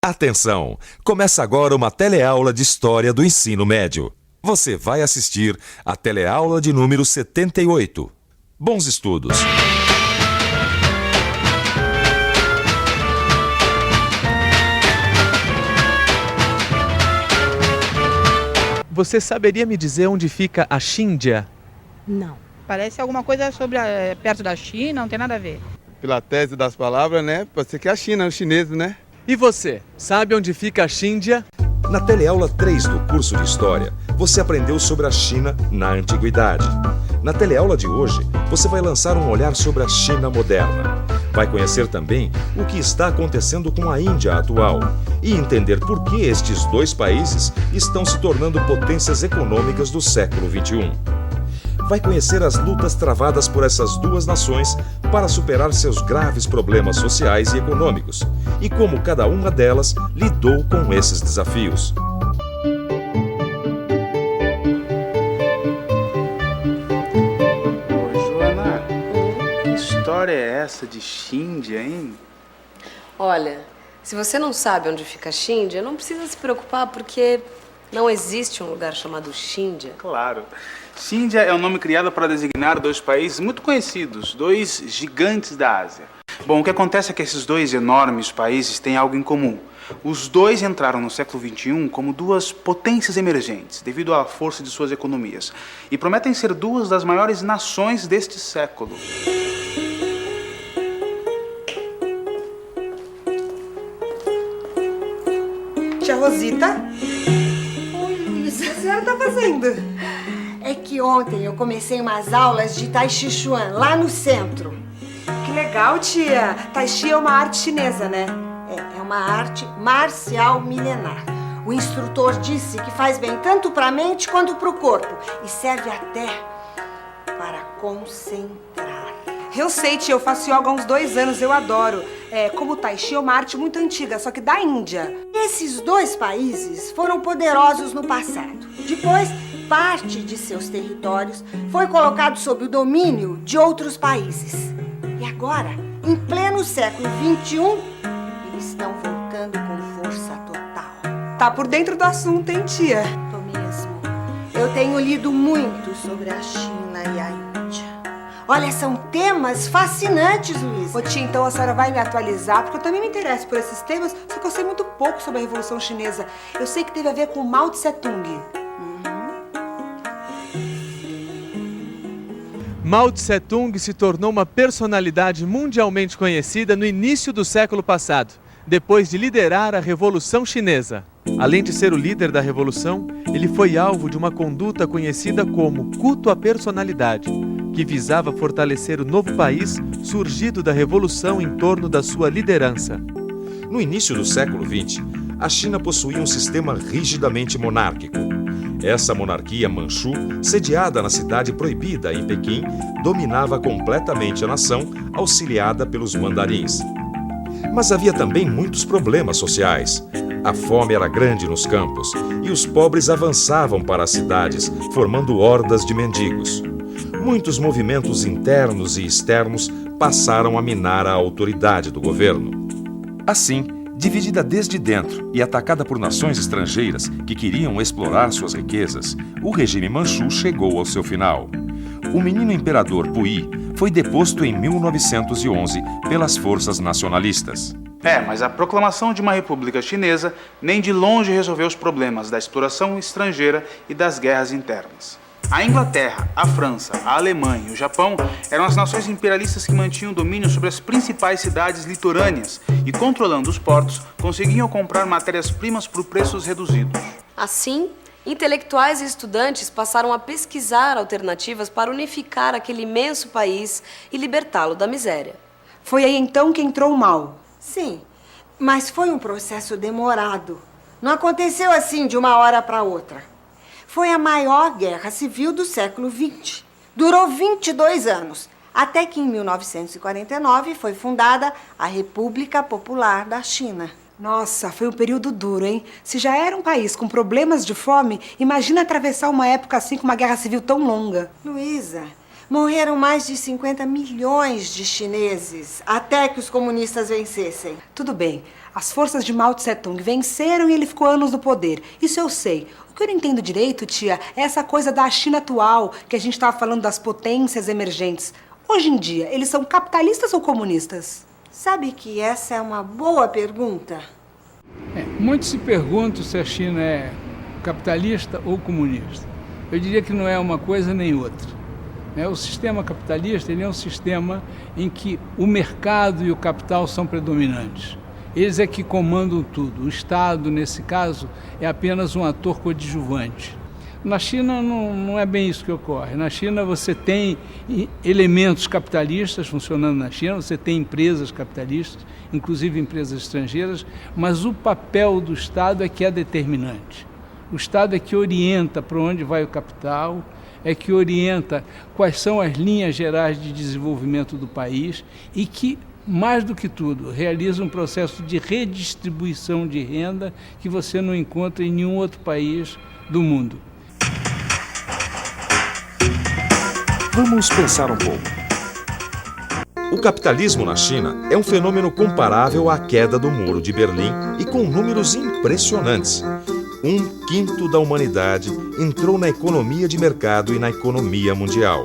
Atenção! Começa agora uma teleaula de História do Ensino Médio. Você vai assistir a teleaula de número 78. Bons estudos! Você saberia me dizer onde fica a Xíndia? Não. Parece alguma coisa sobre perto da China, não tem nada a ver. Pela tese das palavras, né? Pode ser que é a China, os chineses, né? E você, sabe onde fica a Xíndia? Na teleaula 3 do curso de História, você aprendeu sobre a China na Antiguidade. Na teleaula de hoje, você vai lançar um olhar sobre a China moderna. Vai conhecer também o que está acontecendo com a Índia atual e entender por que estes dois países estão se tornando potências econômicas do século XXI. Vai conhecer as lutas travadas por essas duas nações para superar seus graves problemas sociais e econômicos e como cada uma delas lidou com esses desafios. Joana, que história é essa de Xíndia, hein? Olha, se você não sabe onde fica a Xíndia, não precisa se preocupar porque não existe um lugar chamado Xíndia. Claro. Xíndia é um nome criado para designar dois países muito conhecidos, dois gigantes da Ásia. Bom, o que acontece é que esses dois enormes países têm algo em comum. Os dois entraram no século XXI como duas potências emergentes, devido à força de suas economias, e prometem ser duas das maiores nações deste século. Tia Rosita? Oi, Luísa. O que a senhora tá fazendo? É que ontem eu comecei umas aulas de Tai Chi Chuan, lá no centro. Que legal, tia. Tai Chi é uma arte chinesa, né? É uma arte marcial milenar. O instrutor disse que faz bem tanto para a mente quanto para o corpo. E serve até para concentrar. Eu sei, tia. Eu faço yoga há uns 2 anos. Eu adoro. Como o Tai Chi é uma arte muito antiga, só que da Índia. Esses dois países foram poderosos no passado. Depois, parte de seus territórios foi colocado sob o domínio de outros países. E agora, em pleno século XXI, eles estão voltando com força total. Tá por dentro do assunto, hein, tia? Tô mesmo. Eu tenho lido muito sobre a China e a Índia. Olha, são temas fascinantes, Luísa. Ô, tia, então a senhora vai me atualizar, porque eu também me interesso por esses temas, só que eu sei muito pouco sobre a Revolução Chinesa. Eu sei que teve a ver com Mao Tse-tung. Mao Tse-tung se tornou uma personalidade mundialmente conhecida no início do século passado, depois de liderar a Revolução Chinesa. Além de ser o líder da Revolução, ele foi alvo de uma conduta conhecida como culto à personalidade, que visava fortalecer o novo país surgido da Revolução em torno da sua liderança. No início do século XX, a China possuía um sistema rigidamente monárquico. Essa monarquia manchu, sediada na cidade proibida em Pequim, dominava completamente a nação, auxiliada pelos mandarins. Mas havia também muitos problemas sociais. A fome era grande nos campos e os pobres avançavam para as cidades, formando hordas de mendigos. Muitos movimentos internos e externos passaram a minar a autoridade do governo. Assim, dividida desde dentro e atacada por nações estrangeiras que queriam explorar suas riquezas, o regime manchu chegou ao seu final. O menino imperador Puyi foi deposto em 1911 pelas forças nacionalistas. Mas a proclamação de uma república chinesa nem de longe resolveu os problemas da exploração estrangeira e das guerras internas. A Inglaterra, a França, a Alemanha e o Japão eram as nações imperialistas que mantinham domínio sobre as principais cidades litorâneas e, controlando os portos, conseguiam comprar matérias-primas por preços reduzidos. Assim, intelectuais e estudantes passaram a pesquisar alternativas para unificar aquele imenso país e libertá-lo da miséria. Foi aí então que entrou o Mao. Sim, mas foi um processo demorado. Não aconteceu assim de uma hora para outra. Foi a maior guerra civil do século XX. Durou 22 anos, até que em 1949 foi fundada a República Popular da China. Nossa, foi um período duro, hein? Se já era um país com problemas de fome, imagina atravessar uma época assim com uma guerra civil tão longa. Luísa, Morreram mais de 50 milhões de chineses até que os comunistas vencessem. Tudo bem, as forças de Mao Tse-tung venceram e ele ficou anos no poder. Isso eu sei. O que eu não entendo direito, tia, é essa coisa da China atual, que a gente estava falando das potências emergentes. Hoje em dia, eles são capitalistas ou comunistas? Sabe que essa é uma boa pergunta? Muitos se perguntam se a China é capitalista ou comunista. Eu diria que não é uma coisa nem outra. O sistema capitalista ele é um sistema em que o mercado e o capital são predominantes. Eles é que comandam tudo. O Estado, nesse caso, é apenas um ator coadjuvante. Na China não é bem isso que ocorre. Na China você tem elementos capitalistas funcionando na China, você tem empresas capitalistas, inclusive empresas estrangeiras, mas o papel do Estado é que é determinante. O Estado é que orienta para onde vai o capital, é que orienta quais são as linhas gerais de desenvolvimento do país e que, mais do que tudo, realiza um processo de redistribuição de renda que você não encontra em nenhum outro país do mundo. Vamos pensar um pouco. O capitalismo na China é um fenômeno comparável à queda do Muro de Berlim e com números impressionantes. 1/5 da humanidade entrou na economia de mercado e na economia mundial.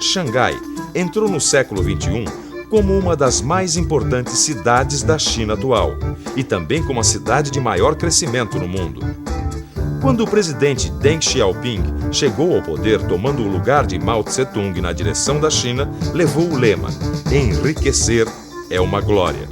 Xangai entrou no século XXI como uma das mais importantes cidades da China atual e também como a cidade de maior crescimento no mundo. Quando o presidente Deng Xiaoping chegou ao poder tomando o lugar de Mao Tse-tung na direção da China, levou o lema "Enriquecer é uma glória".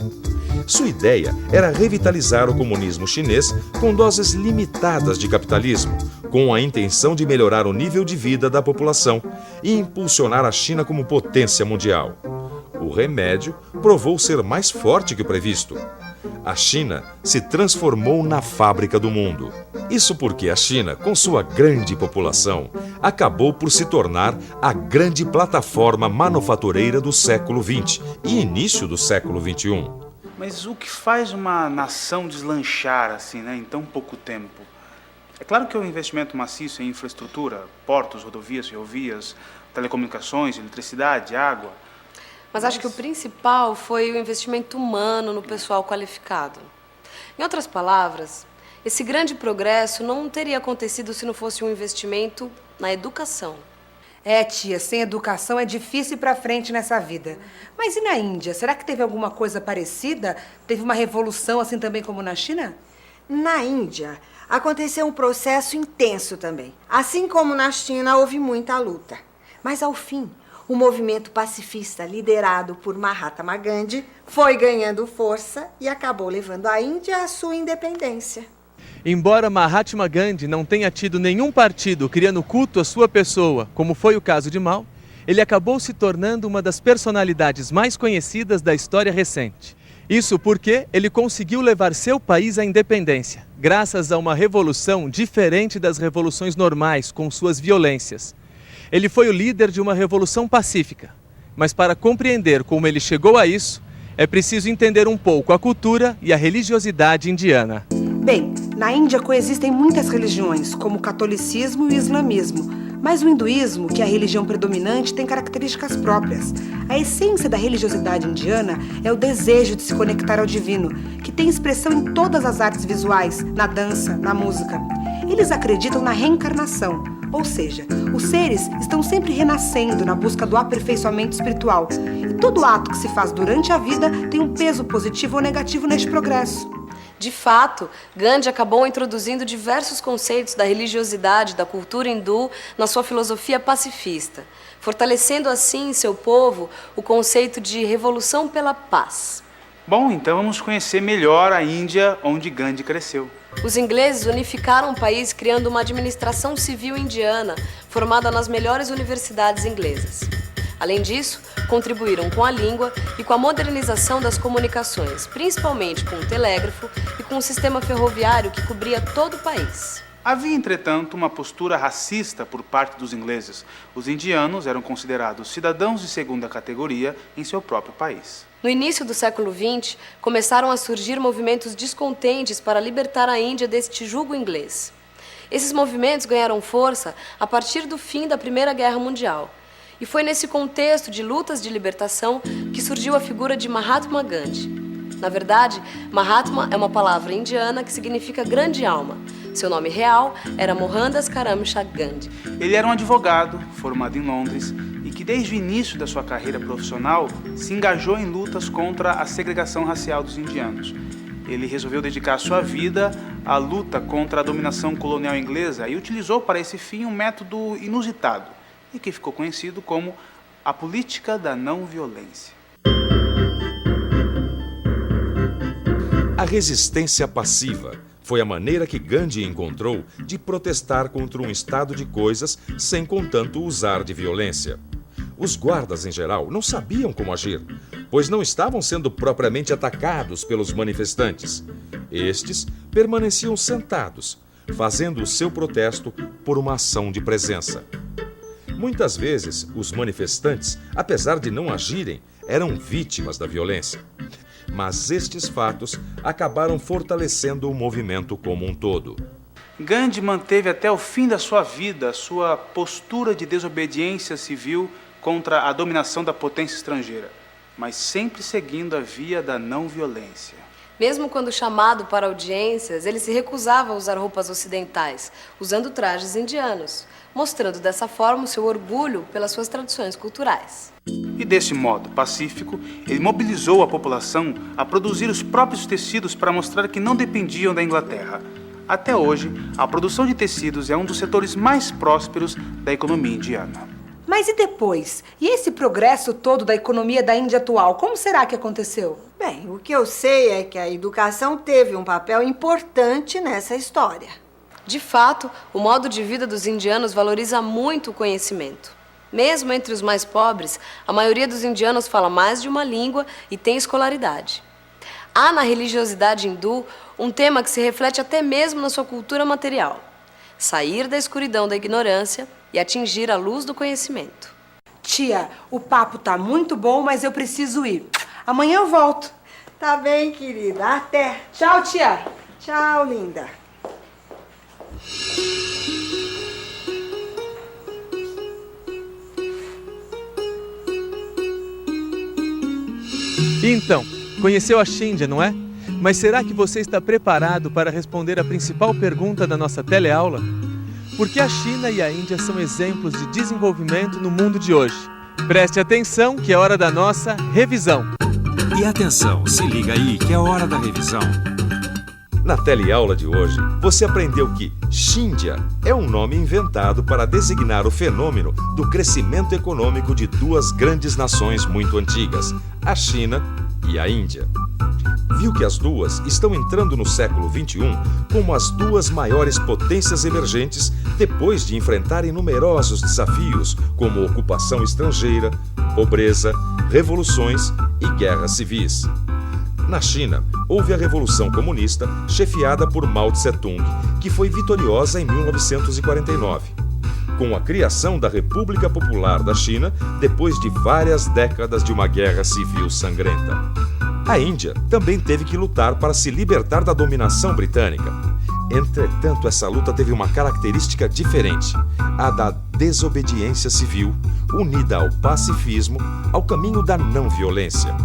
Sua ideia era revitalizar o comunismo chinês com doses limitadas de capitalismo, com a intenção de melhorar o nível de vida da população e impulsionar a China como potência mundial. O remédio provou ser mais forte que o previsto. A China se transformou na fábrica do mundo. Isso porque a China, com sua grande população, acabou por se tornar a grande plataforma manufatureira do século XX e início do século XXI. Mas o que faz uma nação deslanchar assim, em tão pouco tempo? É claro que o investimento maciço em infraestrutura, portos, rodovias, ferrovias, telecomunicações, eletricidade, água. Mas acho que o principal foi o investimento humano no pessoal qualificado. Em outras palavras, esse grande progresso não teria acontecido se não fosse um investimento na educação. É, tia, sem educação é difícil ir pra frente nessa vida. Mas e na Índia? Será que teve alguma coisa parecida? Teve uma revolução assim também como na China? Na Índia, aconteceu um processo intenso também. Assim como na China, houve muita luta. Mas, ao fim, o movimento pacifista liderado por Mahatma Gandhi foi ganhando força e acabou levando a Índia à sua independência. Embora Mahatma Gandhi não tenha tido nenhum partido criando culto à sua pessoa, como foi o caso de Mao, ele acabou se tornando uma das personalidades mais conhecidas da história recente. Isso porque ele conseguiu levar seu país à independência, graças a uma revolução diferente das revoluções normais, com suas violências. Ele foi o líder de uma revolução pacífica, mas para compreender como ele chegou a isso, é preciso entender um pouco a cultura e a religiosidade indiana. Bem, na Índia coexistem muitas religiões, como o catolicismo e o islamismo, mas o hinduísmo, que é a religião predominante, tem características próprias. A essência da religiosidade indiana é o desejo de se conectar ao divino, que tem expressão em todas as artes visuais, na dança, na música. Eles acreditam na reencarnação, ou seja, os seres estão sempre renascendo na busca do aperfeiçoamento espiritual. E todo ato que se faz durante a vida tem um peso positivo ou negativo neste progresso. De fato, Gandhi acabou introduzindo diversos conceitos da religiosidade da cultura hindu na sua filosofia pacifista, fortalecendo assim em seu povo o conceito de revolução pela paz. Bom, então vamos conhecer melhor a Índia, onde Gandhi cresceu. Os ingleses unificaram o país criando uma administração civil indiana formada nas melhores universidades inglesas. Além disso, contribuíram com a língua e com a modernização das comunicações, principalmente com o telégrafo e com o sistema ferroviário que cobria todo o país. Havia, entretanto, uma postura racista por parte dos ingleses. Os indianos eram considerados cidadãos de segunda categoria em seu próprio país. No início do século XX, começaram a surgir movimentos descontentes para libertar a Índia deste jugo inglês. Esses movimentos ganharam força a partir do fim da Primeira Guerra Mundial. E foi nesse contexto de lutas de libertação que surgiu a figura de Mahatma Gandhi. Na verdade, Mahatma é uma palavra indiana que significa grande alma. Seu nome real era Mohandas Karamchand Gandhi. Ele era um advogado formado em Londres e que desde o início da sua carreira profissional se engajou em lutas contra a segregação racial dos indianos. Ele resolveu dedicar sua vida à luta contra a dominação colonial inglesa e utilizou para esse fim um método inusitado e que ficou conhecido como a política da não violência. A resistência passiva foi a maneira que Gandhi encontrou de protestar contra um estado de coisas sem, contanto, usar de violência. Os guardas, em geral, não sabiam como agir, pois não estavam sendo propriamente atacados pelos manifestantes. Estes permaneciam sentados, fazendo o seu protesto por uma ação de presença. Muitas vezes, os manifestantes, apesar de não agirem, eram vítimas da violência. Mas estes fatos acabaram fortalecendo o movimento como um todo. Gandhi manteve até o fim da sua vida sua postura de desobediência civil contra a dominação da potência estrangeira, mas sempre seguindo a via da não violência. Mesmo quando chamado para audiências, ele se recusava a usar roupas ocidentais, usando trajes indianos, mostrando dessa forma o seu orgulho pelas suas tradições culturais. E desse modo pacífico, ele mobilizou a população a produzir os próprios tecidos para mostrar que não dependiam da Inglaterra. Até hoje, a produção de tecidos é um dos setores mais prósperos da economia indiana. Mas e depois? E esse progresso todo da economia da Índia atual, como será que aconteceu? Bem, o que eu sei é que a educação teve um papel importante nessa história. De fato, o modo de vida dos indianos valoriza muito o conhecimento. Mesmo entre os mais pobres, a maioria dos indianos fala mais de uma língua e tem escolaridade. Há na religiosidade hindu um tema que se reflete até mesmo na sua cultura material: sair da escuridão da ignorância e atingir a luz do conhecimento. Tia, o papo tá muito bom, mas eu preciso ir. Amanhã eu volto. Tá bem, querida. Até. Tchau, tia. Tchau, linda. Então, conheceu a Scindia, não é? Mas será que você está preparado para responder a principal pergunta da nossa teleaula? Por que a China e a Índia são exemplos de desenvolvimento no mundo de hoje? Preste atenção que é hora da nossa revisão. E atenção, se liga aí que é hora da revisão. Na teleaula de hoje, você aprendeu que Scindia é um nome inventado para designar o fenômeno do crescimento econômico de duas grandes nações muito antigas, a China e a Índia. Viu que as duas estão entrando no século XXI como as duas maiores potências emergentes depois de enfrentarem numerosos desafios como ocupação estrangeira, pobreza, revoluções e guerras civis. Na China, houve a Revolução Comunista, chefiada por Mao Tse-tung, que foi vitoriosa em 1949, com a criação da República Popular da China depois de várias décadas de uma guerra civil sangrenta. A Índia também teve que lutar para se libertar da dominação britânica. Entretanto, essa luta teve uma característica diferente, a da desobediência civil, unida ao pacifismo, ao caminho da não violência.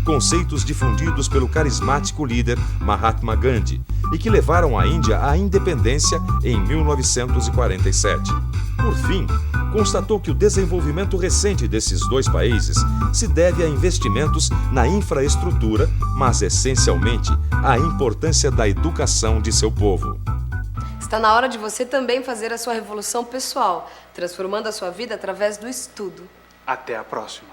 Conceitos difundidos pelo carismático líder Mahatma Gandhi e que levaram a Índia à independência em 1947. Por fim, constatou que o desenvolvimento recente desses dois países se deve a investimentos na infraestrutura, mas essencialmente à importância da educação de seu povo. Está na hora de você também fazer a sua revolução pessoal, transformando a sua vida através do estudo. Até a próxima.